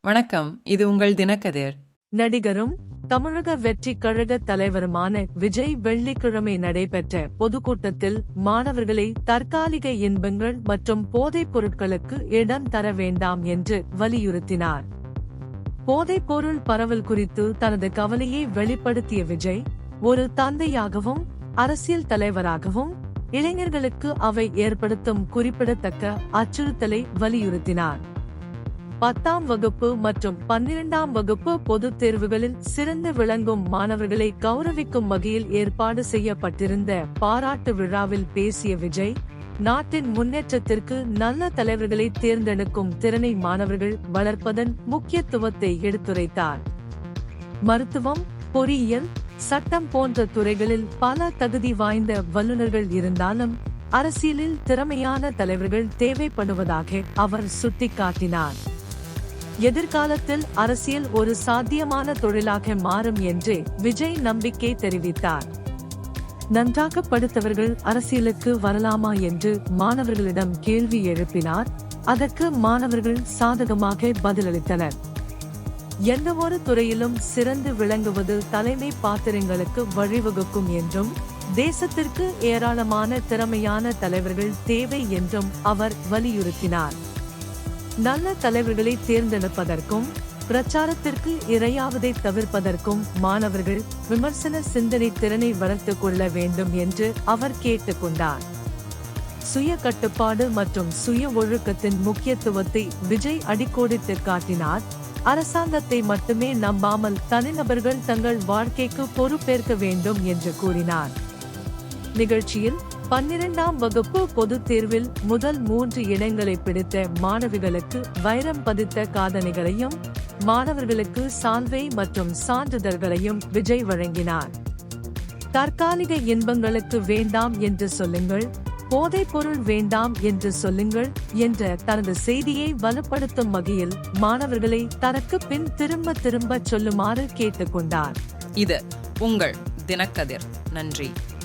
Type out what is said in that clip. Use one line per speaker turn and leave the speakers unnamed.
வணக்கம், இது உங்கள் தினக்கதிர்.
நடிகரும் தமிழக வெற்றிக் கழக தலைவருமான விஜய் வெள்ளிக்கிழமை நடைபெற்ற பொதுக்கூட்டத்தில் மாணவர்களை தற்காலிக இன்பங்கள் மற்றும் போதைப் பொருட்களுக்கு இடம் தர வேண்டாம் என்று வலியுறுத்தினார். போதைப் பொருள் பரவல் குறித்து தனது கவலையை வெளிப்படுத்திய விஜய், ஒரு தந்தையாகவும் அரசியல் தலைவராகவும் இளைஞர்களுக்கு அவை ஏற்படுத்தும் குறிப்பிடத்தக்க அச்சுறுத்தலை வலியுறுத்தினார். 10ஆம் வகுப்பு மற்றும் 12ஆம் வகுப்பு பொதுத் தேர்வுகளில் சிறந்து விளங்கும் மாணவர்களை கௌரவிக்கும் வகையில் ஏற்பாடு செய்யப்பட்டிருந்த பாராட்டு விழாவில் பேசிய விஜய், நாட்டின் முன்னேற்றத்திற்கு நல்ல தலைவர்களை தேர்ந்தெடுக்கும் திறனை மாணவர்கள் வளர்ப்பதன் முக்கியத்துவத்தை எடுத்துரைத்தார். மருத்துவம், பொறியியல், சட்டம் போன்ற துறைகளில் பல தகுதி வாய்ந்த வல்லுநர்கள் இருந்தாலும் அரசியலில் திறமையான தலைவர்கள் தேவைப்படுவதாக அவர் சுட்டிக்காட்டினார். எதிர்காலத்தில் அரசியல் ஒரு சாத்தியமான தொழிலாக மாறும் என்று விஜய் நம்பிக்கை தெரிவித்தார். நன்றாக படித்தவர்கள் அரசியலுக்கு வரலாமா என்று மாணவர்களிடம் கேள்வி எழுப்பினார். அதற்கு மாணவர்கள் சாதகமாக பதிலளித்தனர். எந்தவொரு துறையிலும் சிறந்து விளங்குவது தலைமை பாத்திரங்களுக்கு வழிவகுக்கும் என்றும் தேசத்திற்கு ஏராளமான திறமையான தலைவர்கள் தேவை என்றும் அவர் வலியுறுத்தினார். நல்ல தலைவர்களை தேர்ந்தெடுப்பதற்கும் பிரச்சாரத்திற்கு இரையாவதை தவிர்ப்பதற்கும் மாணவர்கள் விமர்சன சிந்தனை திறனை வளர்த்துக் கொள்ள வேண்டும் என்று அவர் கேட்டுக்கொண்டார். சுய கட்டுப்பாடு மற்றும் சுய ஒழுக்கத்தின் முக்கியத்துவத்தை விஜய் அடிக்கோடிட்டு காட்டினார். அரசாங்கத்தை மட்டுமே நம்பாமல் தனிநபர்கள் தங்கள் வாழ்க்கைக்கு பொறுப்பேற்க வேண்டும் என்று கூறினார். நிகழ்ச்சியில் 12ஆம் வகுப்பு பொதுத் தேர்வில் முதல் 3 இடங்களை பிடித்த மாணவிகளுக்கு வைரம் பதித்த காதணிகளையும் மாணவர்களுக்கு சால்வை மற்றும் சான்றிதழ்களையும் விஜய் வழங்கினார். தற்காலிக இன்பங்களுக்கு வேண்டாம் என்று சொல்லுங்கள், போதைப் பொருள் வேண்டாம் என்று சொல்லுங்கள் என்ற தனது செய்தியை வலுப்படுத்தும் வகையில் மாணவர்களை தனக்கு பின் திரும்ப திரும்ப சொல்லுமாறு கேட்டுக்கொண்டார்.
இது உங்கள் தினக்கதிர். நன்றி.